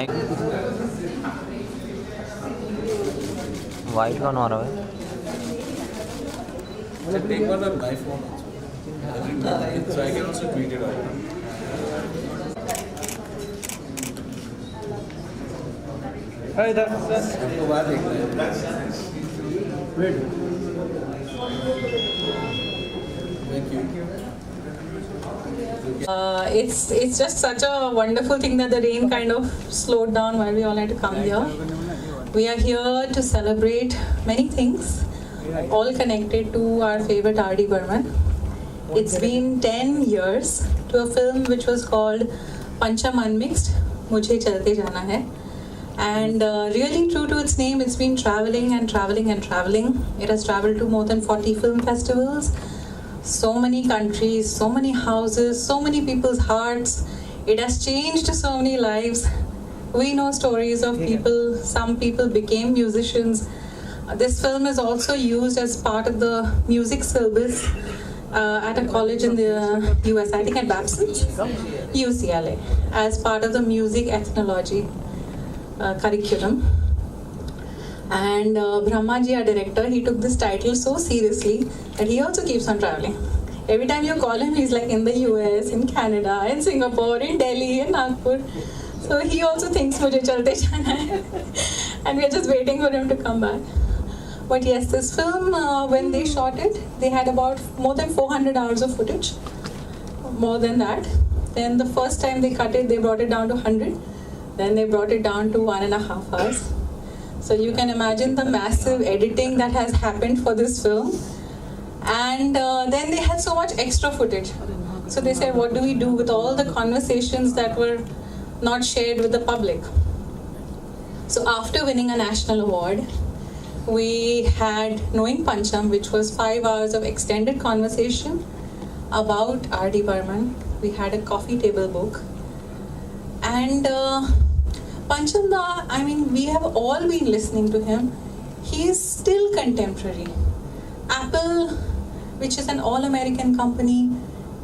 Thank white कौन आ रहा है Take one on my phone also. So I can also tweet it out. Hi there. आपको बात देखना है. Wait. Thank you. It's just such a wonderful thing that the rain kind of slowed down while we all had to come here. We are here to celebrate many things, all connected to our favorite R.D. Burman. It's been 10 years to a film which was called Pancham Unmixed, Mujhe Chalte Jana Hai. And really true to its name, it's been traveling and traveling and traveling. It has traveled to more than 40 film festivals. So many countries, so many houses, so many people's hearts. It has changed so many lives. We know stories of people, some people became musicians. This film is also used as part of the music syllabus at a college in the US, I think at Babson's, UCLA, as part of the music ethnology curriculum. And Brahmaji, our director, he took this title so seriously that he also keeps on traveling. Every time you call him, he's like in the US, in Canada, in Singapore, in Delhi, in Nagpur. So he also thinks Mujhe Chalte Jana Hai. And we are just waiting for him to come back. But yes, this film, when they shot it, they had about more than 400 hours of footage. More than that. Then the first time they cut it, they brought it down to 100. Then they brought it down to 1.5 hours. So you can imagine the massive editing that has happened for this film. And then they had so much extra footage. So they said, what do we do with all the conversations that were not shared with the public? So after winning a national award, we had Knowing Pancham, which was 5 hours of extended conversation about R.D. Burman. We had a coffee table book. And Pancham Da, I mean, we have all been listening to him. He is still contemporary. Apple, which is an all-American company,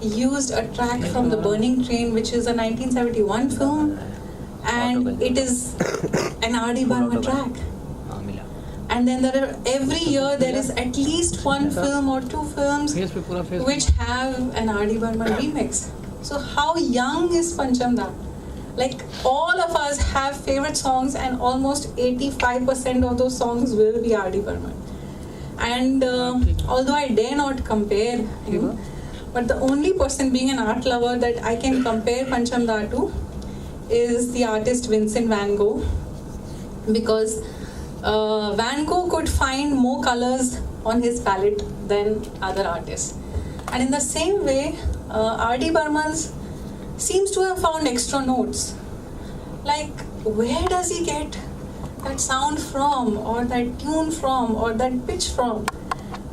used a track from The Burning Train, which is a 1971 film, and it is an R.D. Burman track. And then every year there is at least one film or two films which have an R.D. Burman remix. So how young is Pancham Da? Like, all of us have favorite songs, and almost 85% of those songs will be R.D. Burman. And although I dare not compare him, but the only person, being an art lover, that I can compare Pancham Da to is the artist Vincent van Gogh, because Van Gogh could find more colors on his palette than other artists. And in the same way, R.D. Burman's seems to have found extra notes. Like, where does he get that sound from, or that tune from, or that pitch from?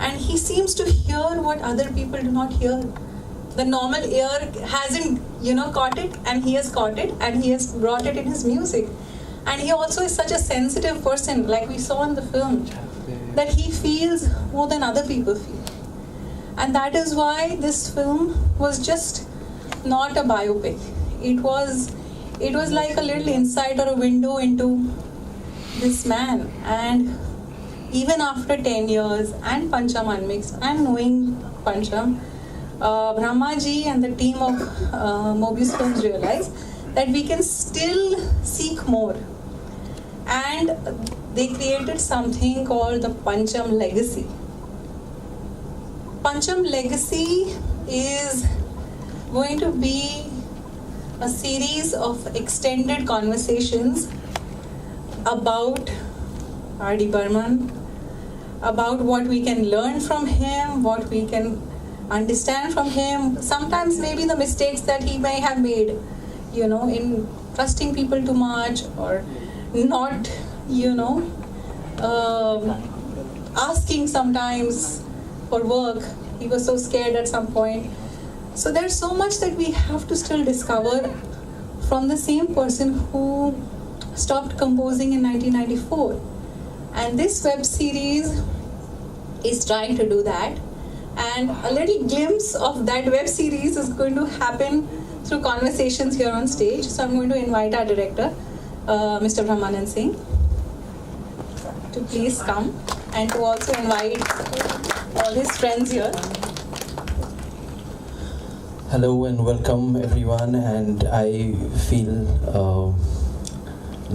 And he seems to hear what other people do not hear. The normal ear hasn't, caught it, and he has caught it, and he has brought it in his music. And he also is such a sensitive person, like we saw in the film, that he feels more than other people feel. And that is why this film was just not a biopic. It was like a little insight or a window into this man. And even after 10 years and Pancham Unmixed and Knowing Pancham, Brahmaji and the team of Mobius Films realized that we can still seek more. And they created something called the Pancham Legacy. Pancham Legacy is going to be a series of extended conversations about R.D. Burman, about what we can learn from him, what we can understand from him, sometimes maybe the mistakes that he may have made, in trusting people too much, or not, asking sometimes for work. He was so scared at some point. So there's so much that we have to still discover from the same person who stopped composing in 1994. And this web series is trying to do that. And a little glimpse of that web series is going to happen through conversations here on stage. So I'm going to invite our director, Mr. Brahmanand Singh to please come and to also invite all his friends here. Hello and welcome everyone, and I feel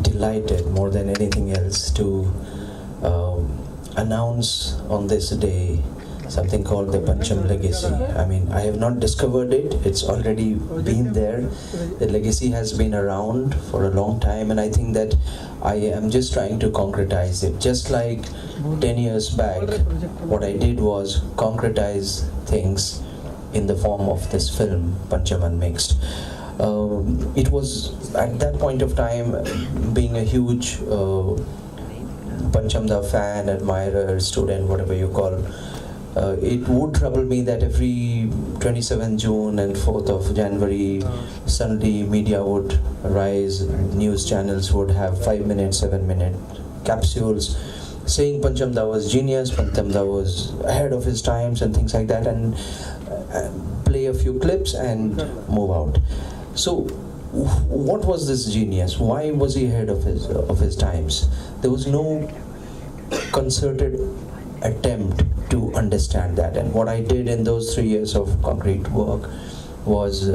delighted more than anything else to announce on this day something called the Pancham Legacy. I mean, I have not discovered it, it's already been there. The legacy has been around for a long time, and I think that I am just trying to concretize it. Just like 10 years back, what I did was concretize things in the form of this film, Pancham Unmixed. It was at that point of time, being a huge Panchamda fan, admirer, student, whatever you call, it would trouble me that every 27th June and 4th of January, suddenly media would rise, news channels would have 5-minute, 7-minute capsules saying Panchamda was genius, Panchamda was ahead of his times and things like that, and play a few clips and move out. So what was this genius? Why was he ahead of his times? There was no concerted attempt to understand that, and what I did in those 3 years of concrete work was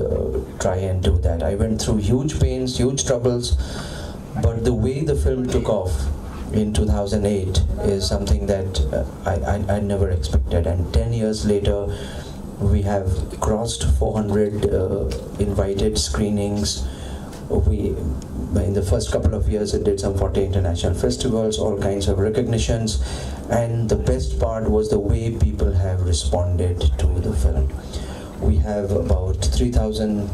try and do that. I went through huge pains, huge troubles, but the way the film took off in 2008 is something that I never expected, and 10 years later we have crossed 400 invited screenings. In the first couple of years, it did some 40 international festivals, all kinds of recognitions, and the best part was the way people have responded to the film. We have about 3,000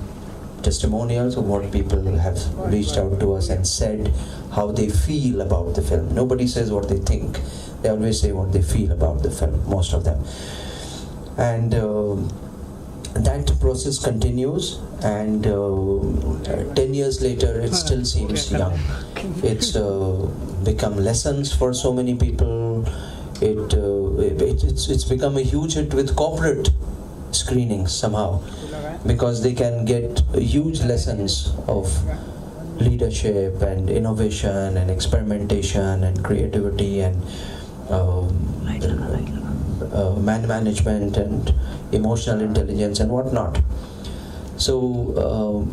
testimonials of what people have reached out to us and said how they feel about the film. Nobody says what they think, they always say what they feel about the film, most of them. And that process continues, and 10 years later it still seems young. It's become lessons for so many people. It's become a huge hit with corporate screenings somehow, because they can get huge lessons of leadership and innovation and experimentation and creativity and man management and emotional intelligence and whatnot. So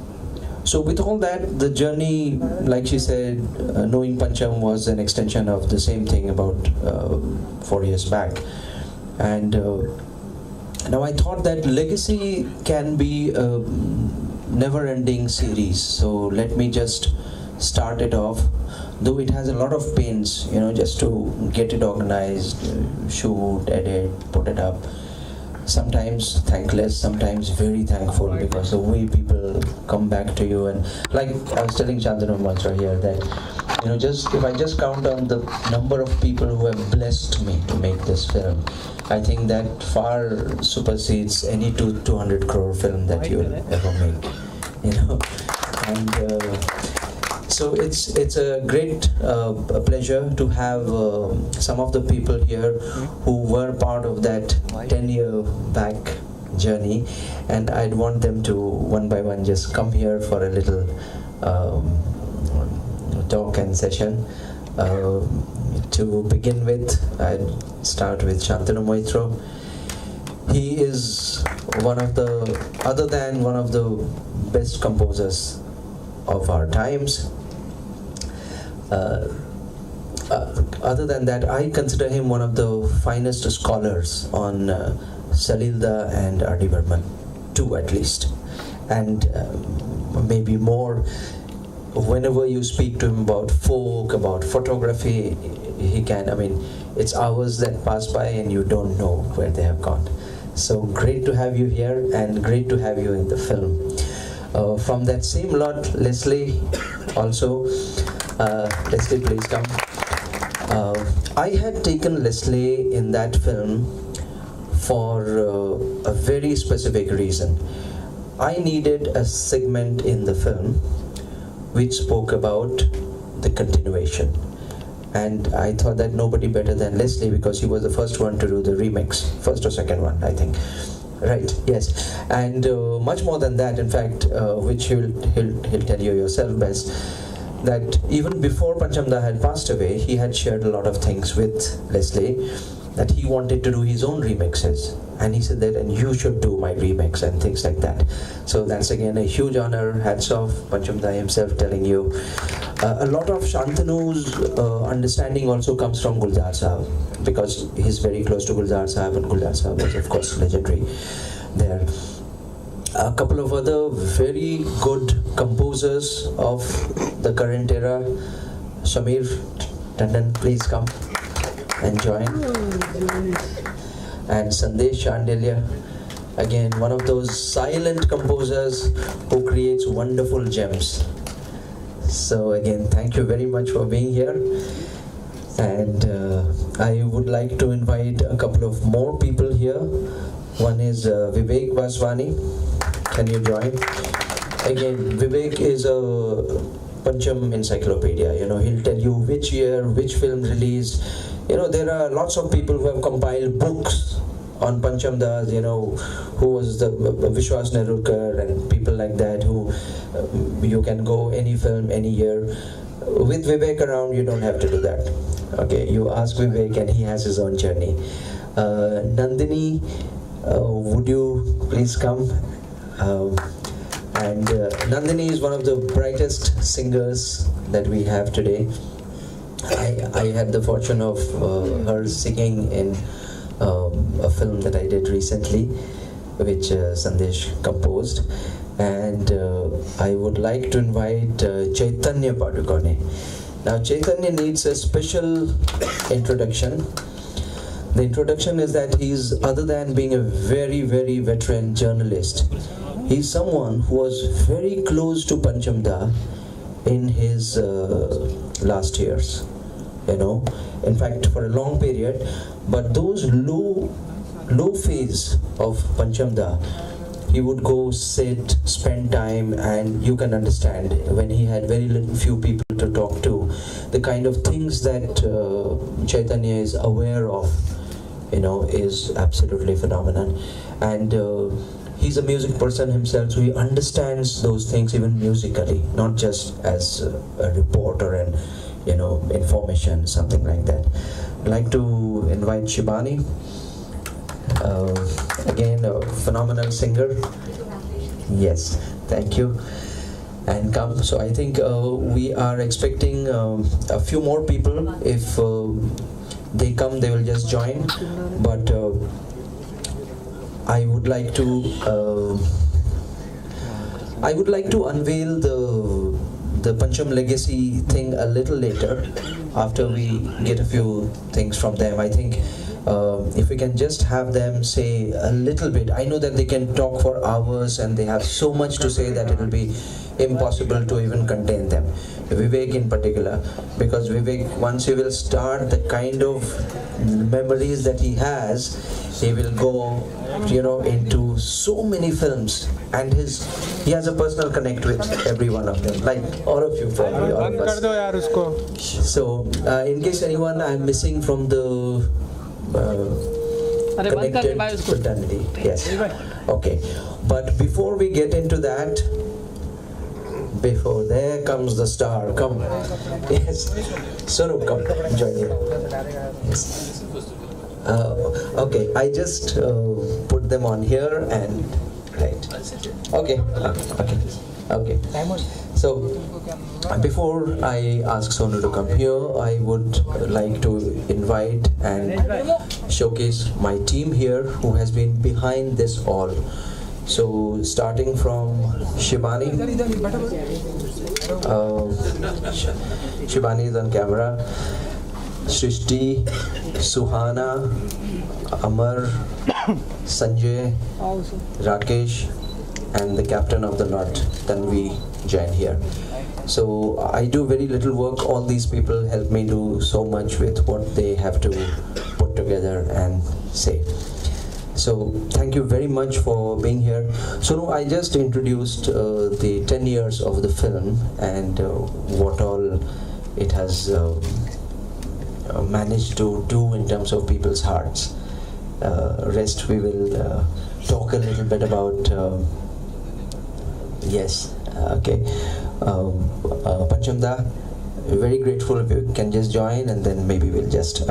with all that, the journey, like she said, knowing Pancham was an extension of the same thing about 4 years back. And now I thought that legacy can be a never-ending series. So let me just start it off, though it has a lot of pains, just to get it organized, shoot, edit, put it up. Sometimes thankless, sometimes very thankful, because the way people come back to you, and like I was telling Chandana Mantra here that if I just count on the number of people who have blessed me to make this film, I think that far supersedes any 200 crore film that you'll ever make, and so it's a great pleasure to have some of the people here who were part of that 10-year back journey, and I'd want them to one by one just come here for a little talk and session. To begin with, I'd start with Shantanu Moitra. He is other than one of the best composers of our times. Other than that, I consider him one of the finest scholars on Salilda and R.D. Burman, two at least, and maybe more. Whenever you speak to him about folk, about photography, it's hours that pass by and you don't know where they have gone. So great to have you here, and great to have you in the film. From that same lot, Leslie also. Leslie, please come. I had taken Leslie in that film for a very specific reason. I needed a segment in the film which spoke about the continuation, and I thought that nobody better than Leslie, because he was the first one to do the remix, first or second one, I think. Right, yes, and much more than that, in fact, which he'll tell you yourself best. that even before Panchamda had passed away, he had shared a lot of things with Leslie, that he wanted to do his own remixes, and he said that, and you should do my remix and things like that. So that's again a huge honor. Hats off, Panchamda himself telling you. A lot of Shantanu's understanding also comes from Gulzar Sahab, because he's very close to Gulzar Sahab, and Gulzar Sahab was of course legendary there. A couple of other very good composers of the current era. Shamir Tandon, please come and join. And Sandesh Chandelia, again one of those silent composers who creates wonderful gems. So again, thank you very much for being here. And I would like to invite a couple of more people here. One is Vivek Vaswani. Can you join? Again, Vivek is a Pancham encyclopedia. You know, he'll tell you which year, which film released. You know, there are lots of people who have compiled books on Panchamdas, you know, who was the Vishwas Nerurkar and people like that, who you can go any film, any year. With Vivek around, you don't have to do that. Okay, you ask Vivek and he has his own journey. Nandini, would you please come? And Nandini is one of the brightest singers that we have today. I had the fortune of her singing in a film that I did recently, which Sandesh composed. And I would like to invite Chaitanya Padukone. Now Chaitanya needs a special introduction. The introduction is that he's, other than being a very, very veteran journalist, he's someone who was very close to Panchamda in his last years, you know, in fact for a long period. But those low phase of Panchamda, he would go sit, spend time, and you can understand when he had very few people to talk to, the kind of things that Chaitanya is aware of, you know, is absolutely phenomenal. And he's a music person himself, so he understands those things even musically, not just as a reporter and, you know, information, something like that. I'd like to invite Shibani, again a phenomenal singer. Yes, thank you. And come. So I think we are expecting a few more people. If they come, they will just join. But I would like to unveil the Pancham legacy thing a little later, after we get a few things from them. I think if we can just have them say a little bit. I know that they can talk for hours and they have so much to say that it will be impossible to even contain them. Vivek in particular, because Vivek, once he will start the kind of memories that he has, he will go, you know, into so many films, and he has a personal connect with every one of them, like all of you probably, all of us. So in case anyone I'm missing from the connected fraternity, yes, okay. But before we get into that, there comes the star. Come, yes, Sarup, come, join here. Yes. Okay, I just put them on here and right. Okay, okay. So before I ask Sonu to come here, I would like to invite and showcase my team here who has been behind this all. So starting from Shibani. Shibani is on camera. Shrishti, Suhana, Amar, Sanjay, Rakesh, and the captain of the knot, Tanvi, join here. So I do very little work. All these people help me do so much with what they have to put together and say. So thank you very much for being here. So I just introduced the 10 years of the film and what all it has managed to do in terms of people's hearts. Rest we will talk a little bit about. Yes, okay. Panchamda, very grateful if you can just join, and then maybe we'll just.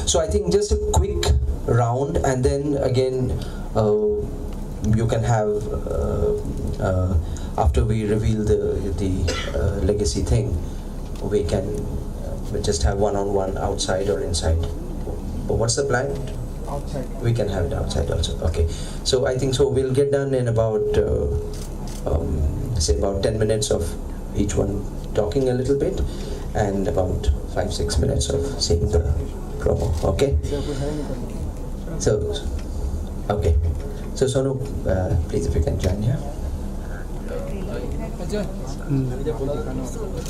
So I think just a quick round, and then again you can have after we reveal the legacy thing, we can just have one-on-one outside or inside. But what's the plan? Outside. We can have it outside also. Okay. So I think so we'll get done in about say about 10 minutes of each one talking a little bit, and about 5-6 minutes of seeing the promo. Okay. So okay. So Sonu, please if you can join here.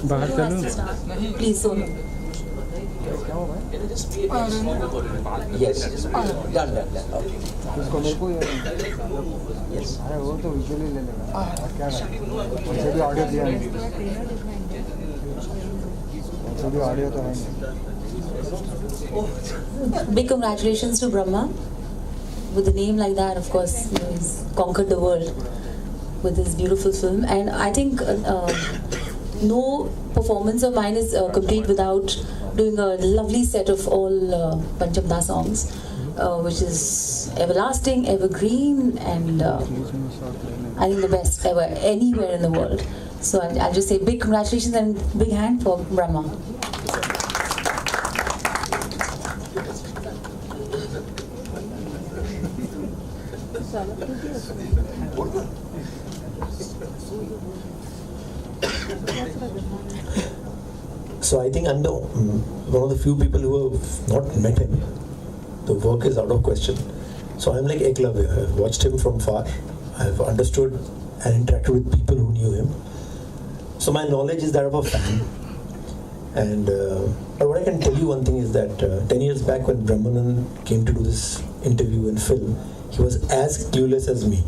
बाहर चलो. Please, Sonu. Yes. Done. Okay. उसको मेरे को Yes. अरे वो तो visually ले लेगा. क्या वैसे भी ऑडियो दिया नहीं. वैसे भी ऑडियो तो है नहीं. Big congratulations to Brahma. With a name like that, of course, he's conquered the world with this beautiful film. And I think no performance of mine is complete without doing a lovely set of all Panchamda songs, which is everlasting, evergreen, and I think the best ever anywhere in the world. So I'll just say big congratulations and big hand for Brahma. So I think I'm one of the few people who have not met him. The work is out of question. So I'm like Eklavya. I've watched him from far. I've understood and interacted with people who knew him. So my knowledge is that of a fan. And but what I can tell you one thing is that 10 years back when Burman came to do this interview and film, he was as clueless as me.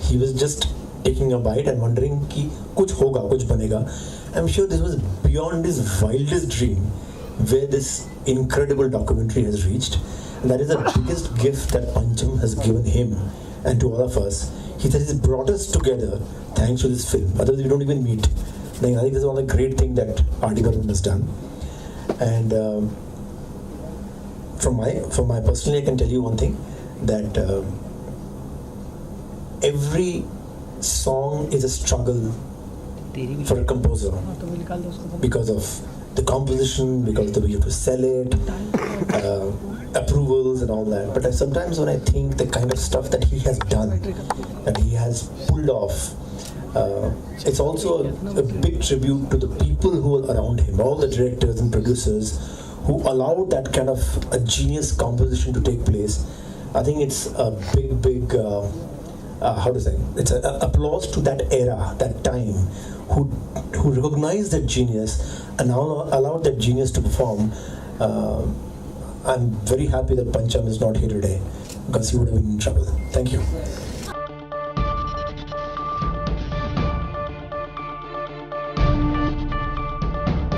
He was just taking a bite and wondering ki kuch hoga, kuch banega. I'm sure this was beyond his wildest dream where this incredible documentary has reached. And that is the biggest gift that Pancham has given him and to all of us. He said he's brought us together thanks to this film. Otherwise we don't even meet. I think this is one of the great things that R.D. Burman has done. And from my personally, I can tell you one thing, that every song is a struggle for a composer because of the composition, because the way you have to sell it, approvals and all that. But sometimes when I think the kind of stuff that he has done, that he has pulled off, it's also a big tribute to the people who are around him, all the directors and producers who allowed that kind of a genius composition to take place. I think it's a big it's an applause to that era, that time, who recognized that genius and allowed that genius to perform. I'm very happy that Pancham is not here today because he would have been in trouble. Thank you.